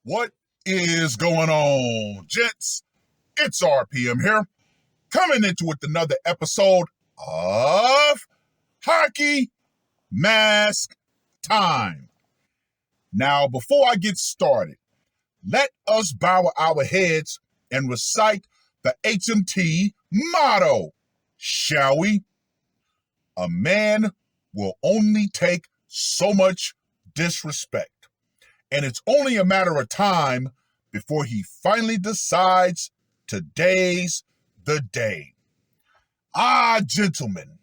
What is going on, gents? It's R.P.M. here, coming into with another episode of Hockey Mask Time. Now, before I get started, let us bow our heads and recite the HMT motto, shall we? A man will only take so much disrespect, and it's only a matter of time before he finally decides today's the day. Gentlemen,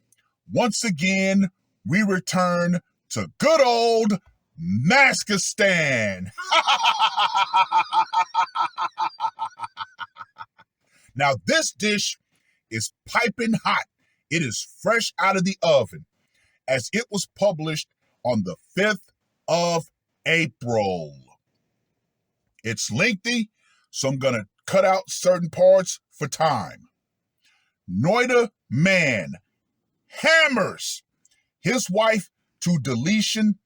once again, we return to good old Maskistan. Now, this dish is piping hot. It is fresh out of the oven, as it was published on the 5th of April. It's lengthy, so I'm going to cut out certain parts for time. Noida man hammers his wife to deletion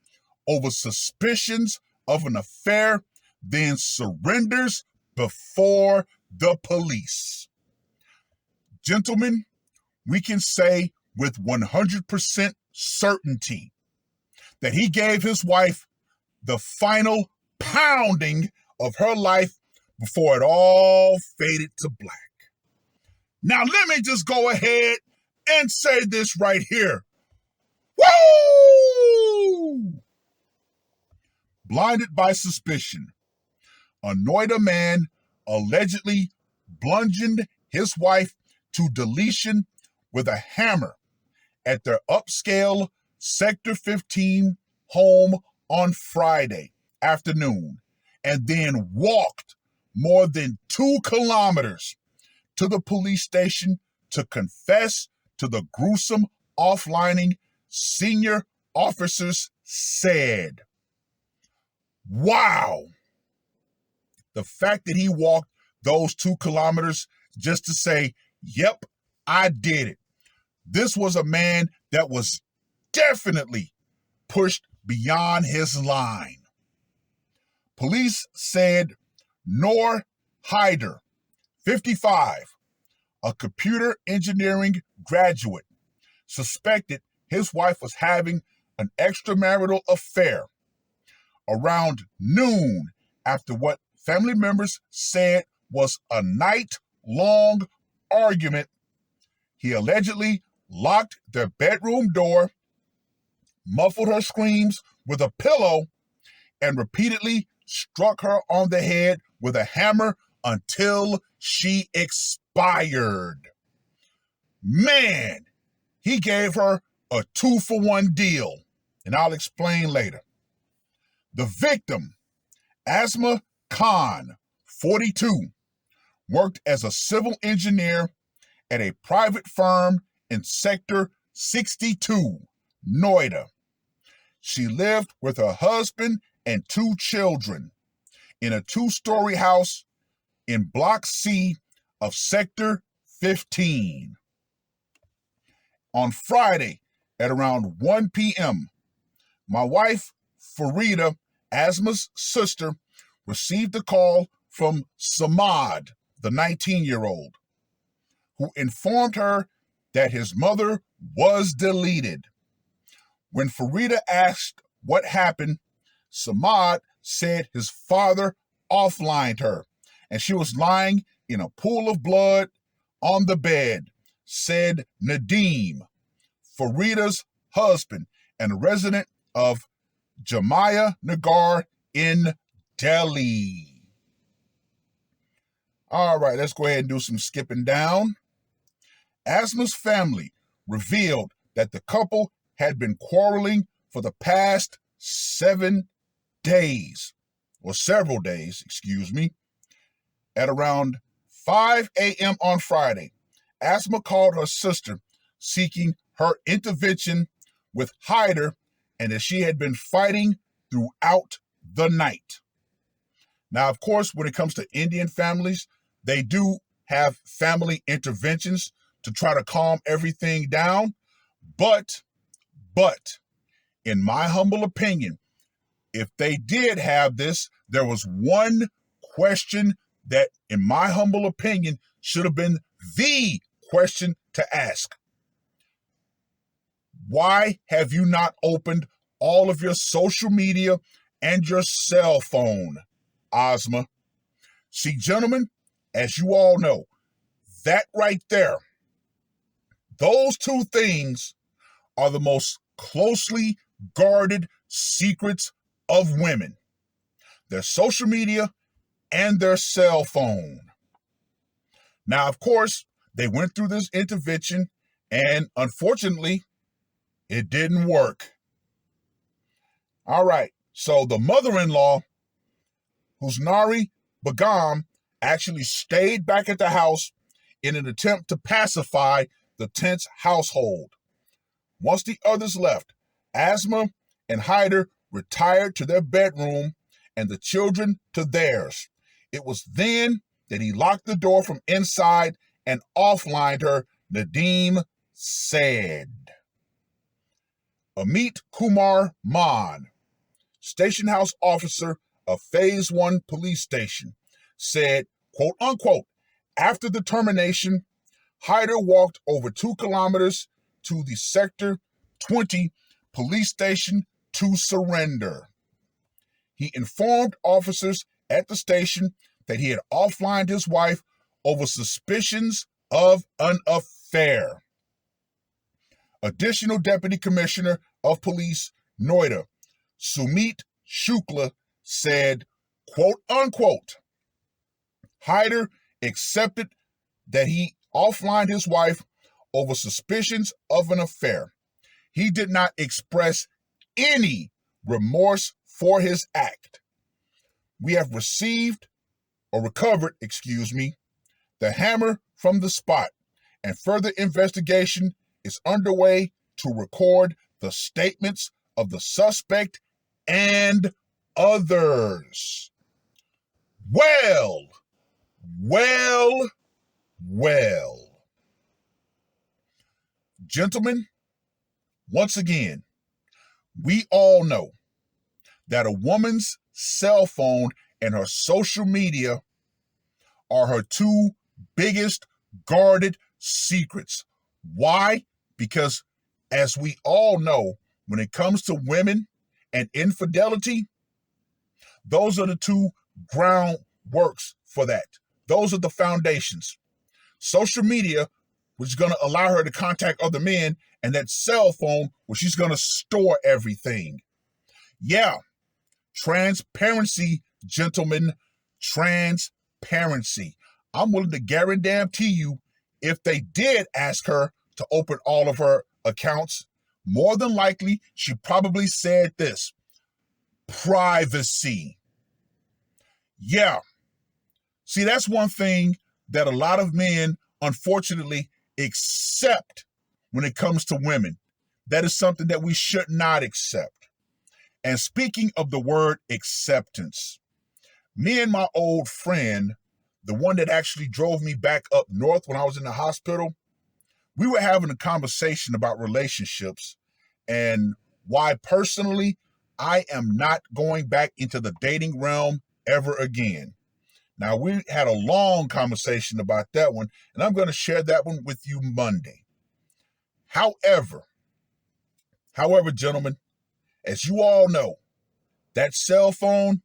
over suspicions of an affair, then surrenders before the police. Gentlemen, we can say with 100% certainty that he gave his wife the final pounding of her life before it all faded to black. Now, let me just go ahead and say this right here. Woo! Blinded by suspicion, a Noida man allegedly bludgeoned his wife to deletion with a hammer at their upscale Sector 15 home on Friday afternoon, and then walked more than 2 kilometers to the police station to confess to the gruesome offlining, senior officers said. Wow. The fact that he walked those 2 kilometers just to say, yep, I did it. This was a man that was definitely pushed beyond his line. Police said Noor Haider, 55, a computer engineering graduate, suspected his wife was having an extramarital affair around noon after what family members said was a night-long argument. He allegedly locked their bedroom door, muffled her screams with a pillow, and repeatedly struck her on the head with a hammer until she expired. Man, he gave her a 2-for-1 deal, and I'll explain later. The victim, Asma Khan, 42, worked as a civil engineer at a private firm in Sector 62, Noida. She lived with her husband and 2 children in a 2-story house in Block C of Sector 15. On Friday at around 1 p.m., my wife, Farida, Asma's sister, received a call from Samad, the 19-year-old, who informed her that his mother was deleted. When Farida asked what happened, Samad said his father offlined her, and she was lying in a pool of blood on the bed, said Nadeem, Farida's husband and a resident of Jamia Nagar in Delhi. All right, let's go ahead and do some skipping down. Asma's family revealed that the couple had been quarreling for the past 7 days, or several days, excuse me. At around 5 a.m. on Friday, Asma called her sister seeking her intervention with Haider, and that she had been fighting throughout the night. Now, of course, when it comes to Indian families, they do have family interventions to try to calm everything down. But, in my humble opinion, if they did have this, there was one question that, in my humble opinion, should have been the question to ask. Why have you not opened all of your social media and your cell phone, Ozma? See, gentlemen, as you all know, that right there, those two things are the most closely guarded secrets of women: their social media and their cell phone. Now, of course, they went through this intervention, and unfortunately, it didn't work. All right, so the mother-in-law, Husnari Begum, actually stayed back at the house in an attempt to pacify the tense household. Once the others left, Asma and Hyder retired to their bedroom and the children to theirs. It was then that he locked the door from inside and offlined her, Nadeem said. Amit Kumar Maan, station house officer of Phase 1 police station, said, quote unquote, after the termination, Hyder walked over 2 kilometers to the Sector 20 police station to surrender. He informed officers at the station that he had offlined his wife over suspicions of an affair. Additional Deputy Commissioner of Police, Noida, Sumit Shukla, said, quote unquote, Hyder accepted that he offlined his wife over suspicions of an affair. He did not express any remorse for his act. We have recovered, the hammer from the spot, and further investigation is underway to record the statements of the suspect and others. Well. Gentlemen, once again, we all know that a woman's cell phone and her social media are her 2 biggest guarded secrets. Why? Because, as we all know, when it comes to women and infidelity, those are the 2 groundworks for that. Those are the foundations. Social media, which is going to allow her to contact other men, and that cell phone, where she's going to store everything. Yeah, transparency, gentlemen, transparency. I'm willing to guarantee you, if they did ask her to open all of her accounts, more than likely, she probably said this: privacy. Yeah. See, that's one thing that a lot of men, unfortunately, accept when it comes to women. That is something that we should not accept. And speaking of the word acceptance, me and my old friend, the one that actually drove me back up north when I was in the hospital, we were having a conversation about relationships and why personally I am not going back into the dating realm ever again. Now, we had a long conversation about that one, and I'm going to share that one with you Monday. However, gentlemen, as you all know, that cell phone,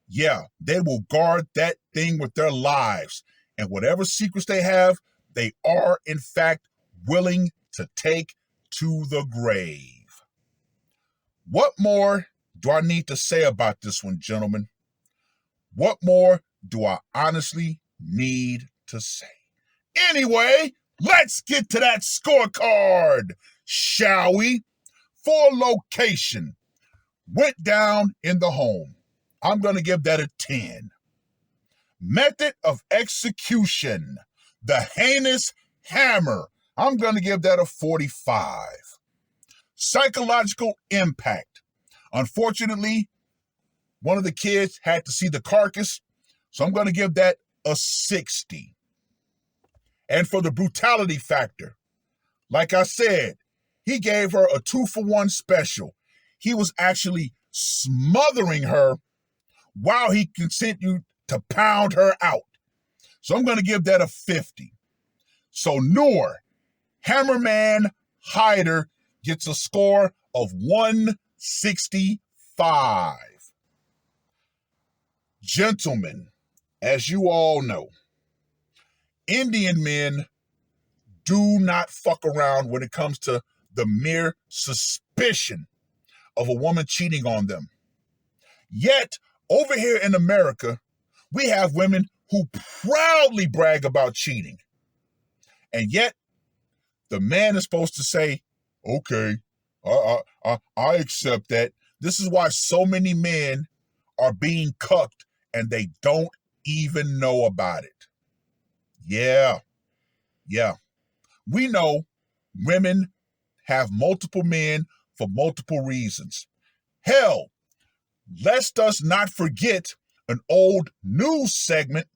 yeah, they will guard that thing with their lives. And whatever secrets they have, they are, in fact, willing to take to the grave. What more do I need to say about this one, gentlemen? What more do I honestly need to say? Anyway, let's get to that scorecard, shall we? For location, went down in the home. I'm going to give that a 10. Method of execution, the heinous hammer, I'm going to give that a 45. Psychological impact. Unfortunately, one of the kids had to see the carcass, so I'm going to give that a 60. And for the brutality factor, like I said, he gave her a 2-for-1 special. He was actually smothering her while he continued to pound her out. So I'm going to give that a 50. So Noor, Hammerman Hyder gets a score of 165. Gentlemen, as you all know, Indian men do not fuck around when it comes to the mere suspicion of a woman cheating on them. Yet, over here in America, we have women who proudly brag about cheating. And yet, the man is supposed to say, okay, I accept that. This is why so many men are being cucked and they don't even know about it. Yeah. We know women have multiple men for multiple reasons. Hell, lest us not forget an old news segment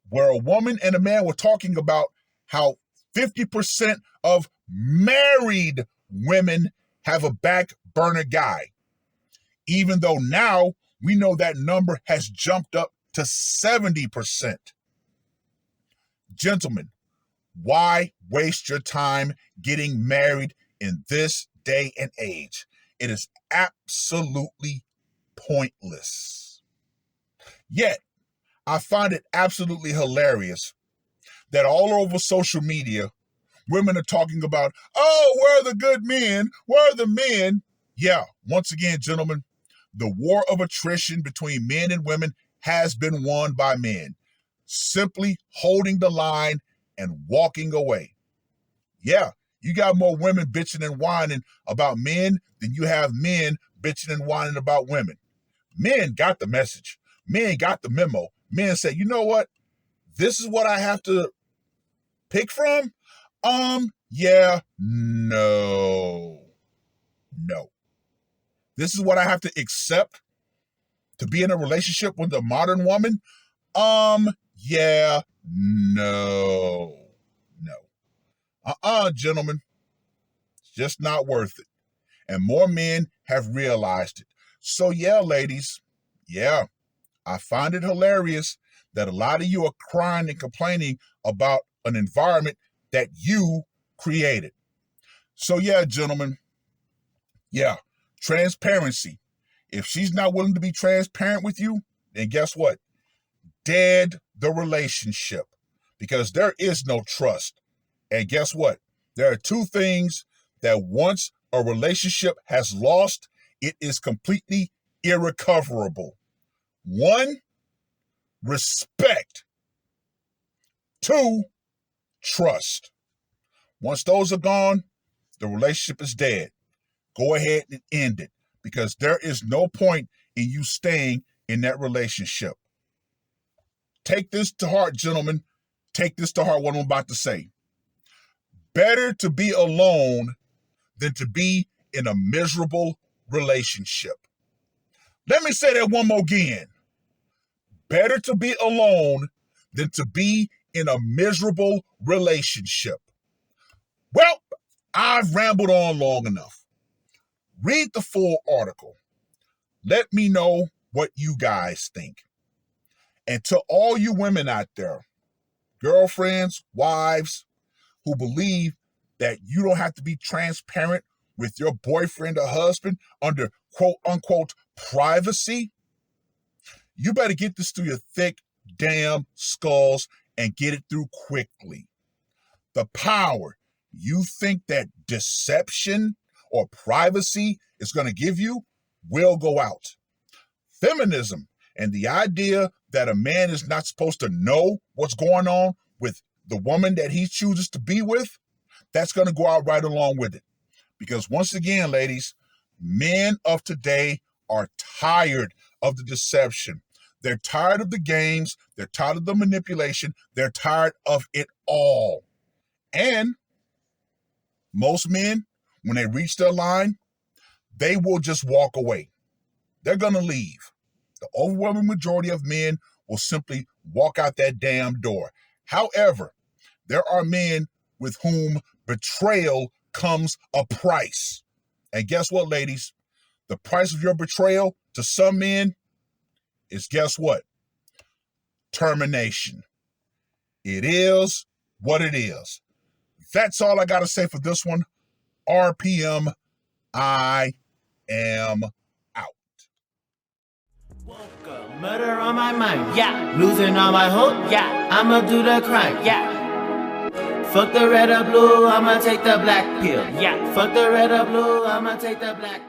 where a woman and a man were talking about how 50% of married women have a back burner guy, even though now we know that number has jumped up to 70%. Gentlemen, why waste your time getting married in this day and age? It is absolutely pointless. Yet, I find it absolutely hilarious that all over social media, women are talking about, oh, where are the good men? Where are the men? Yeah, once again, gentlemen, the war of attrition between men and women has been won by men, simply holding the line and walking away. Yeah, you got more women bitching and whining about men than you have men bitching and whining about women. Men got the message. Men got the memo. Men said, you know what? This is what I have to pick from? Yeah, no. This is what I have to accept to be in a relationship with a modern woman? Yeah, no. Gentlemen, it's just not worth it. And more men have realized it. So yeah, ladies, yeah, I find it hilarious that a lot of you are crying and complaining about an environment that you created. So yeah, gentlemen, yeah, transparency. If she's not willing to be transparent with you, then guess what? Dead the relationship, because there is no trust. And guess what? There are two things that once a relationship has lost, it is completely irrecoverable. One, respect. Two, trust. Once those are gone, the relationship is dead. Go ahead and end it, because there is no point in you staying in that relationship. Take this to heart, gentlemen. Take this to heart, what I'm about to say. Better to be alone than to be in a miserable relationship. Let me say that one more again. Better to be alone than to be in a miserable relationship. Well, I've rambled on long enough. Read the full article. Let me know what you guys think. And to all you women out there, girlfriends, wives, who believe that you don't have to be transparent with your boyfriend or husband under quote unquote privacy, you better get this through your thick damn skulls and get it through quickly. The power you think that deception or privacy is going to give you will go out. Feminism and the idea that a man is not supposed to know what's going on with the woman that he chooses to be with, that's going to go out right along with it. Because once again, ladies, men of today are tired of the deception. They're tired of the games. They're tired of the manipulation. They're tired of it all. And most men, when they reach their line, they will just walk away. They're going to leave. The overwhelming majority of men will simply walk out that damn door. However, there are men with whom betrayal comes a price. And guess what, ladies? The price of your betrayal to some men is, guess what? Termination. It is what it is. That's all I got to say for this one. R.P.M. I am out. Woke up, murder on my mind, yeah. Losing all my hope, yeah. I'ma do the crime, yeah. Fuck the red or blue, I'ma take the black pill, yeah. Fuck the red or blue, I'ma take the black